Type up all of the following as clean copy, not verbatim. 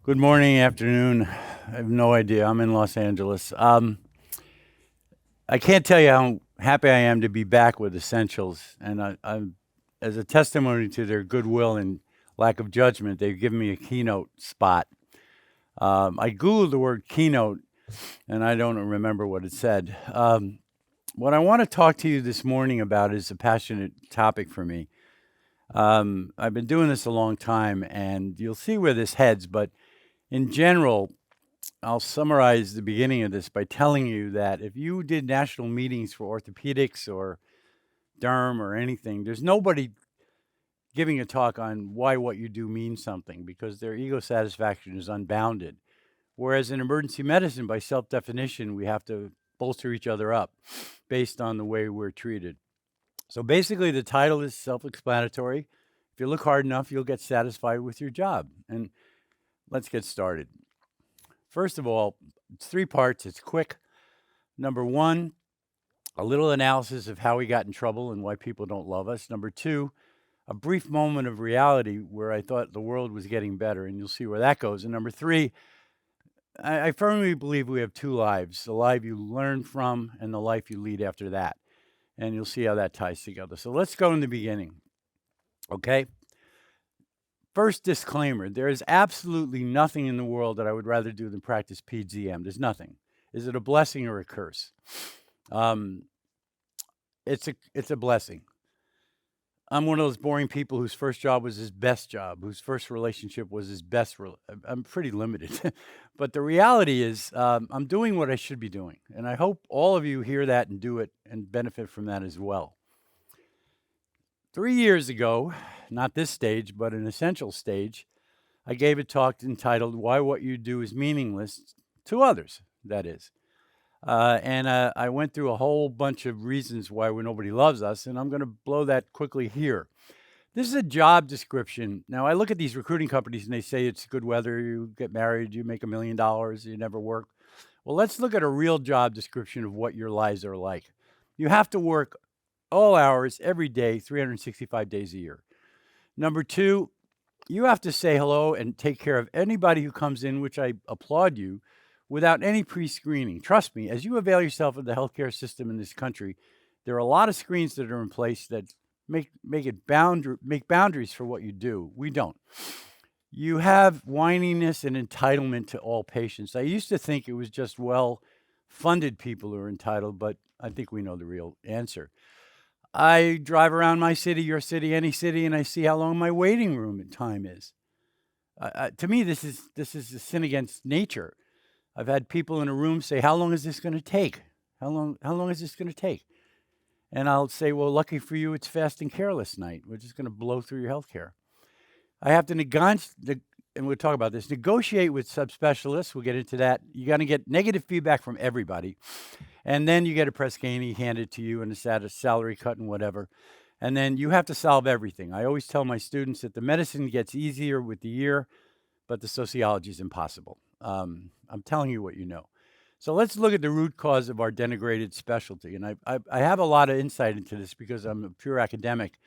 Good morning, afternoon. I have no idea. I'm in Los Angeles. I can't tell you how happy I am to be back with Essentials, and as a testimony to their goodwill and lack of judgment, they've given me a keynote spot. I googled the word keynote, and I don't remember what it said. What I want to talk to you this morning about is a passionate topic for me. I've been doing this a long time, and you'll see where this heads, but in general, I'll summarize the beginning of this by telling you that if you did national meetings for orthopedics or derm or anything, there's nobody giving a talk on why what you do means something because their ego satisfaction is unbounded. Whereas in emergency medicine, by self definition, we have to bolster each other up based on the way we're treated. So basically, the title is self explanatory. If you look hard enough, you'll get satisfied with your job. And let's get started. First of all, it's three parts. It's quick. Number one, a little analysis of how we got in trouble and why people don't love us. Number two, a brief moment of reality where I thought the world was getting better, and you'll see where that goes. And number three, I firmly believe we have two lives, the life you learn from and the life you lead after that. And you'll see how that ties together. So let's go in the beginning. Okay? First disclaimer, there is absolutely nothing in the world that I would rather do than practice PGM. There's nothing. Is it a blessing or a curse? It's a blessing. I'm one of those boring people whose first job was his best job, whose first relationship was his best. I'm pretty limited. But the reality is I'm doing what I should be doing. And I hope all of you hear that and do it and benefit from that as well. 3 years ago, not this stage, but an essential stage, I gave a talk entitled Why What You Do Is Meaningless to Others, that is. And I went through a whole bunch of reasons why nobody loves us, and I'm going to blow that quickly here. This is a job description. Now, I look at these recruiting companies and they say it's good weather, you get married, you make $1 million, you never work. Well, let's look at a real job description of what your lives are like. You have to work all hours, every day, 365 days a year. Number two, you have to say hello and take care of anybody who comes in, which I applaud you, without any pre-screening. Trust me, as you avail yourself of the healthcare system in this country, there are a lot of screens that are in place that make boundaries for what you do. We don't. You have whininess and entitlement to all patients. I used to think it was just well-funded people who are entitled, but I think we know the real answer. I drive around my city, your city, any city, and I see how long my waiting room time is. To me, this is a sin against nature. I've had people in a room say, "How long is this going to take? How long is this going to take?" And I'll say, "Well, lucky for you, it's fast and careless night. We're just going to blow through your health care." I have to and we'll talk about this, negotiate with subspecialists. We'll get into that. You got to get negative feedback from everybody. And then you get a press ganey handed to you and a salary cut and whatever. And then you have to solve everything. I always tell my students that the medicine gets easier with the year, but the sociology is impossible. I'm telling you what you know. So let's look at the root cause of our denigrated specialty. And I have a lot of insight into this because I'm a pure academic,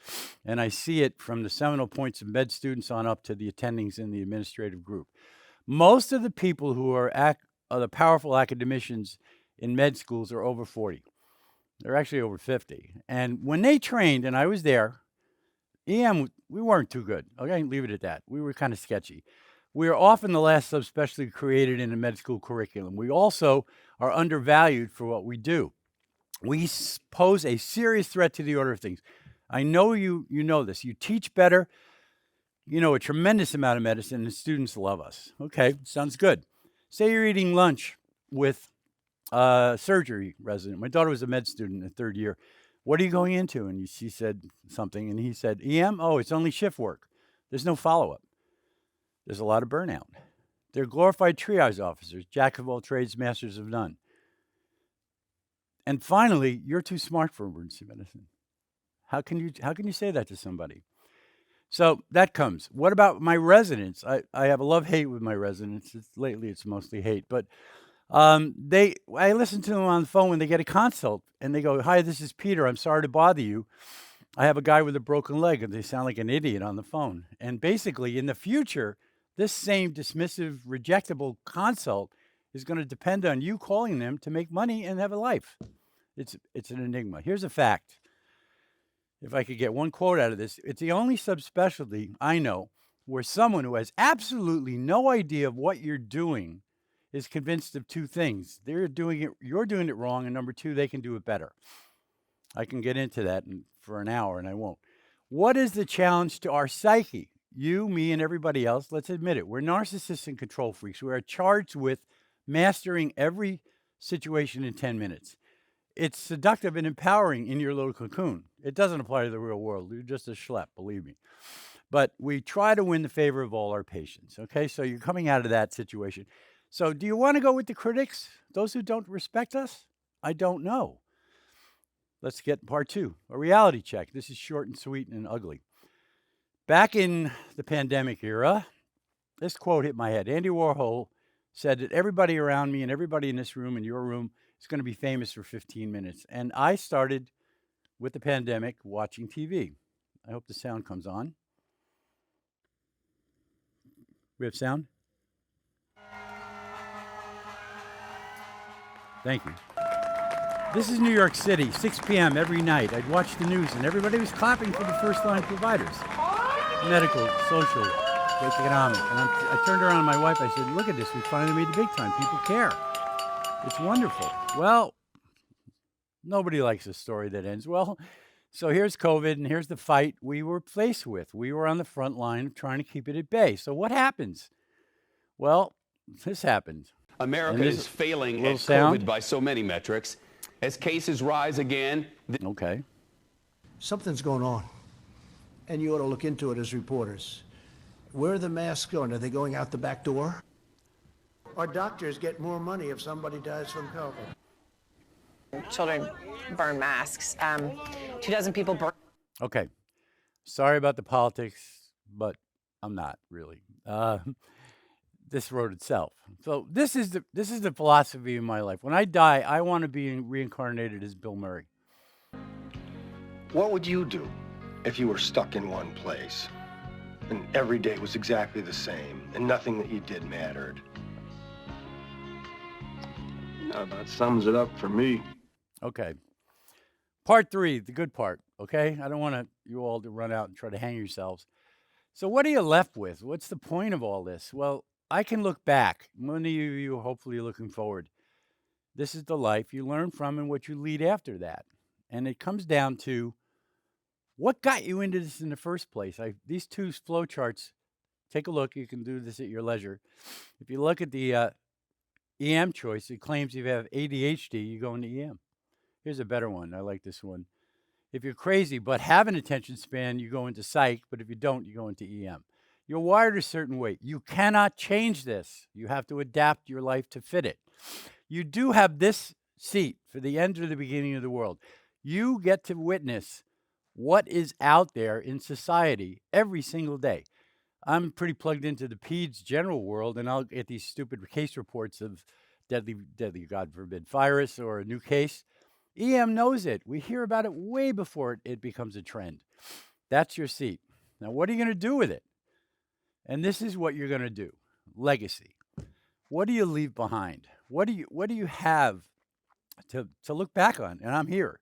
and I see it from the seminal points of med students on up to the attendings in the administrative group. Most of the people who are the powerful academicians in med schools are over 40. They're actually over 50. And when they trained, and I was there, EM, we weren't too good. Okay, leave it at that. We were kind of sketchy. We are often the last subspecialty created in a med school curriculum. We also are undervalued for what we do. We pose a serious threat to the order of things. I know you know this. You teach better. You know a tremendous amount of medicine, and students love us. Okay, sounds good. Say you're eating lunch with a surgery resident. My daughter was a med student in the third year. What are you going into? And she said something, and he said, EM? Oh, it's only shift work. There's no follow-up. There's a lot of burnout. They're glorified triage officers, jack of all trades, masters of none. And finally, you're too smart for emergency medicine. How can you say that to somebody? So that comes. What about my residents? I have a love-hate with my residents. Lately, it's mostly hate. But I listen to them on the phone when they get a consult, and they go, "Hi, this is Peter. I'm sorry to bother you. I have a guy with a broken leg," and they sound like an idiot on the phone. And basically, in the future, This same dismissive, rejectable consult is going to depend on you calling them to make money and have a life. It's an enigma. Here's a fact. If I could get one quote out of this, it's the only subspecialty I know where someone who has absolutely no idea of what you're doing is convinced of two things. You're doing it wrong, and number two, they can do it better. I can get into that for an hour, and I won't. What is the challenge to our psyche? You, me, and everybody else, let's admit it. We're narcissists and control freaks. We are charged with mastering every situation in 10 minutes. It's seductive and empowering in your little cocoon. It doesn't apply to the real world. You're just a schlep, believe me. But we try to win the favor of all our patients, okay? So you're coming out of that situation. So do you want to go with the critics, those who don't respect us? I don't know. Let's get part two, a reality check. This is short and sweet and ugly. Back in the pandemic era, this quote hit my head. Andy Warhol said that everybody around me and everybody in this room and your room is going to be famous for 15 minutes. And I started with the pandemic watching TV. I hope the sound comes on. We have sound? Thank you. This is New York City, 6 p.m. every night. I'd watch the news and everybody was clapping for the first line providers. Medical, social, economic. And I turned around to my wife, I said, look at this, we finally made the big time. People care. It's wonderful. Well, nobody likes a story that ends well. So here's COVID and here's the fight we were faced with. We were on the front line trying to keep it at bay. So what happens? Well, this happened. America is failing at sound? COVID by so many metrics. As cases rise again. Okay. Something's going on, and you ought to look into it as reporters. Where are the masks going? Are they going out the back door? Our doctors get more money if somebody dies from COVID. Children burn masks. 2 dozen people burn. Okay. Sorry about the politics, but I'm not really. This wrote itself. So this is the philosophy of my life. When I die, I want to be reincarnated as Bill Murray. What would you do if you were stuck in one place and every day was exactly the same and nothing that you did mattered? No, that sums it up for me. Okay. Part three, the good part, okay? I don't want you all to run out and try to hang yourselves. So what are you left with? What's the point of all this? Well, I can look back. Many of you are hopefully looking forward. This is the life you learn from and what you lead after that. And it comes down to what got you into this in the first place. These two flow charts, take a look. You can do this at your leisure. If you look at the EM choice, it claims if you have ADHD, you go into EM. Here's a better one. I like this one. If you're crazy but have an attention span, you go into psych. But if you don't, you go into EM. You're wired a certain way. You cannot change this. You have to adapt your life to fit it. You do have this seat for the end or the beginning of the world. You get to witness what is out there in society every single day. I'm pretty plugged into the peds general world, and I'll get these stupid case reports of deadly, God forbid, virus or a new case. EM knows it. We hear about it way before it becomes a trend. That's your seat. Now, what are you going to do with it? And this is what you're going to do. Legacy. What do you leave behind? What do you have to look back on? And I'm here.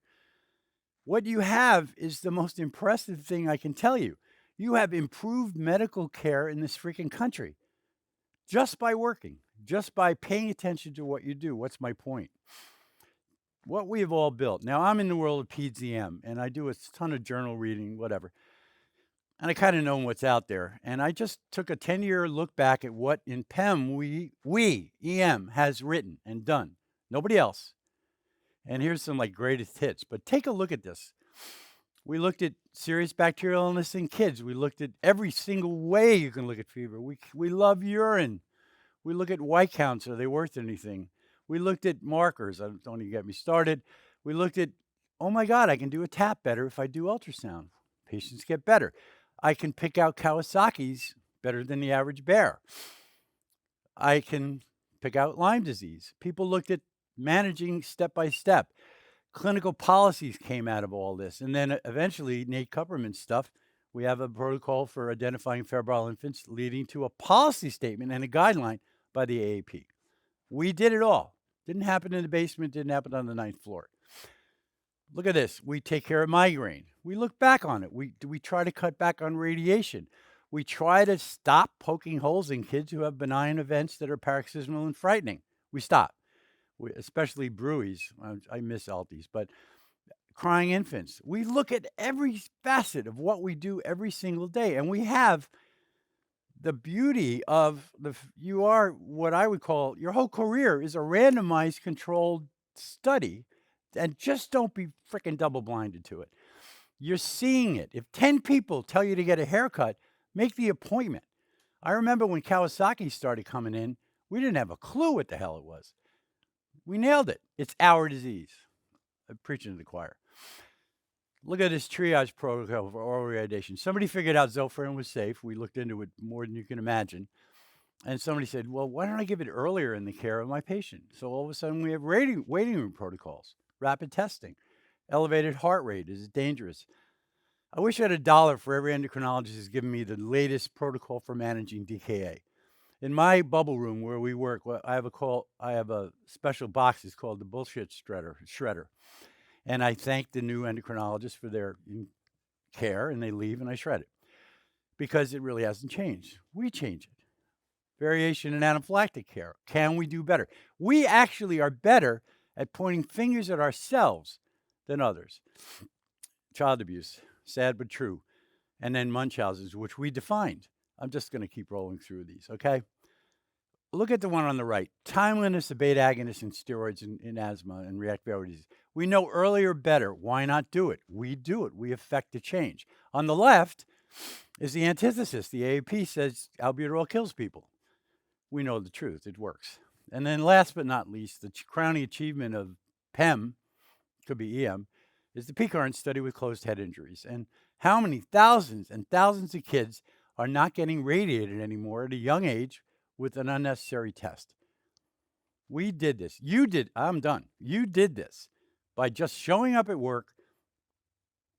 What you have is the most impressive thing I can tell you. You have improved medical care in this freaking country just by working, just by paying attention to what you do. What's my point? What we have all built. Now, I'm in the world of PEDS-EM, and I do a ton of journal reading, whatever. And I kind of know what's out there. And I just took a 10-year look back at what in PEM we, EM, has written and done. Nobody else. And here's some like greatest hits. But take a look at this. We looked at serious bacterial illness in kids. We looked at every single way you can look at fever. We love urine. We look at white counts. Are they worth anything? We looked at markers. Don't even get me started. We looked at, oh my God, I can do a tap better if I do ultrasound. Patients get better. I can pick out Kawasaki's better than the average bear. I can pick out Lyme disease. People looked at managing step by step. Clinical policies came out of all this. And then eventually Nate Kupperman's stuff We have a protocol for identifying febrile infants leading to a policy statement and a guideline by the AAP. We did it all. Didn't happen in the basement, didn't happen on the 9th floor. Look at this. We take care of migraine. We look back on it. We try to cut back on radiation. We try to stop poking holes in kids who have benign events that are paroxysmal and frightening. We stop, especially bruies. I miss Alties, but crying infants. We look at every facet of what we do every single day, and we have the beauty of you are what I would call your whole career is a randomized controlled study, and just don't be freaking double blinded to it. You're seeing it. If 10 people tell you to get a haircut, make the appointment. I remember when Kawasaki started coming in, we didn't have a clue what the hell it was. We nailed it. It's our disease. I'm preaching to the choir. Look at this triage protocol for oral radiation. Somebody figured out Zofran was safe. We looked into it more than you can imagine. And somebody said, well, why don't I give it earlier in the care of my patient? So all of a sudden we have waiting room protocols, rapid testing, elevated heart rate. Is it dangerous? I wish I had $1 for every endocrinologist who's given me the latest protocol for managing DKA. In my bubble room where we work, I have a special box. It's called the bullshit shredder. And I thank the new endocrinologists for their care, and they leave, and I shred it. Because it really hasn't changed. We change it. Variation in anaphylactic care. Can we do better? We actually are better at pointing fingers at ourselves than others. Child abuse, sad but true. And then Munchausen's, which we defined. I'm just going to keep rolling through these, okay? Look at the one on the right. Timeliness of beta agonists and steroids in asthma and reactive airway disease. We know earlier better. Why not do it? We do it. We affect the change. On the left is the antithesis. The AAP says albuterol kills people. We know the truth. It works. And then last but not least, the crowning achievement of PEM, could be EM, is the PCARN study with closed head injuries. And how many thousands and thousands of kids are not getting radiated anymore at a young age with an unnecessary test? We did this. You did. I'm done. You did this by just showing up at work,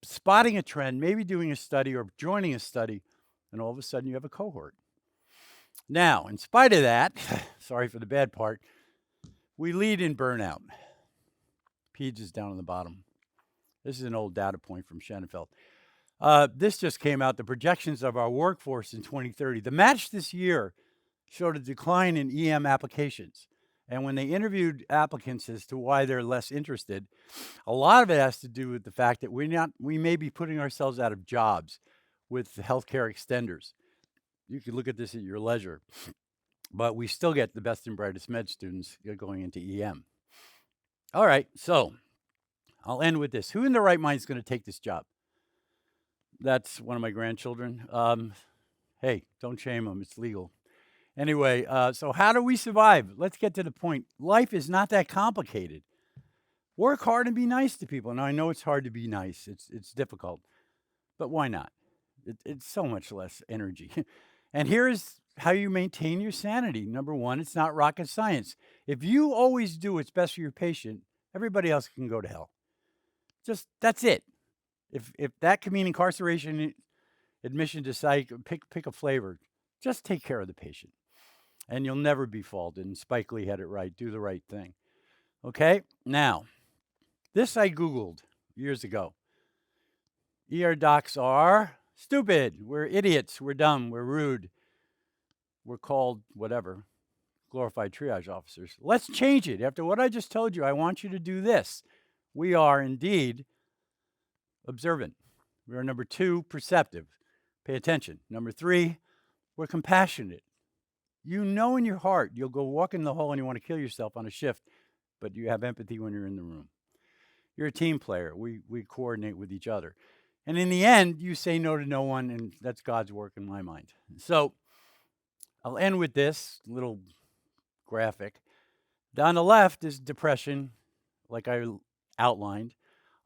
spotting a trend, maybe doing a study or joining a study, and all of a sudden you have a cohort. Now, in spite of that, sorry for the bad part, we lead in burnout. PEDS is down on the bottom. This is an old data point from Schenefeld. This just came out, the projections of our workforce in 2030. The match this year showed a decline in EM applications. And when they interviewed applicants as to why they're less interested, a lot of it has to do with the fact that we may be putting ourselves out of jobs with healthcare extenders. You can look at this at your leisure, but we still get the best and brightest med students going into EM. All right, so I'll end with this. Who in their right mind is going to take this job? That's one of my grandchildren. Hey, don't shame them. It's legal. Anyway, so how do we survive? Let's get to the point. Life is not that complicated. Work hard and be nice to people. Now, I know it's hard to be nice. It's difficult. But why not? It's so much less energy. And here's how you maintain your sanity. Number one, it's not rocket science. If you always do what's best for your patient, everybody else can go to hell. That's it. If that could mean incarceration, admission to psych, pick a flavor. Just take care of the patient. And you'll never be faulted. And Spike Lee had it right. Do the right thing. Okay? Now, this I Googled years ago. ER docs are stupid. We're idiots. We're dumb. We're rude. We're called whatever. Glorified triage officers. Let's change it. After what I just told you, I want you to do this. We are indeed observant. We are, number 2, perceptive. Pay attention. Number 3, we're compassionate. You know in your heart you'll go walk in the hole and you want to kill yourself on a shift, but you have empathy when you're in the room. You're a team player. We coordinate with each other. And in the end, you say no to no one, and that's God's work in my mind. So I'll end with this little graphic. Down the left is depression, like I outlined.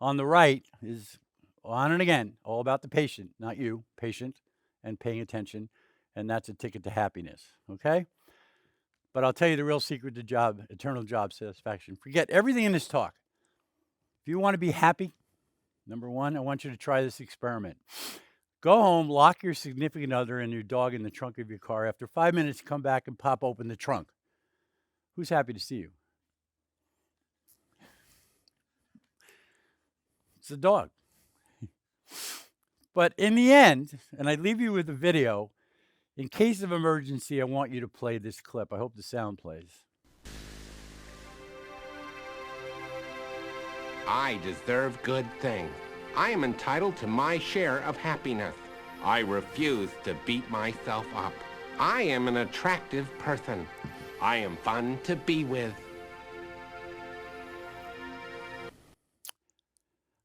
On the right is on and again, all about the patient, not you, patient, and paying attention. And that's a ticket to happiness, okay? But I'll tell you the real secret to eternal job satisfaction. Forget everything in this talk. If you want to be happy, number 1, I want you to try this experiment. Go home, lock your significant other and your dog in the trunk of your car. After 5 minutes, come back and pop open the trunk. Who's happy to see you? It's the dog. But in the end, and I leave you with a video, in case of emergency, I want you to play this clip. I hope the sound plays. I deserve good things. I am entitled to my share of happiness. I refuse to beat myself up. I am an attractive person. I am fun to be with.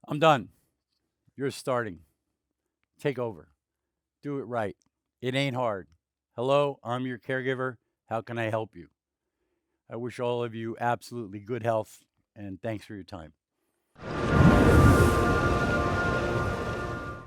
I'm done. You're starting. Take over. Do it right. It ain't hard. Hello, I'm your caregiver. How can I help you? I wish all of you absolutely good health, and thanks for your time.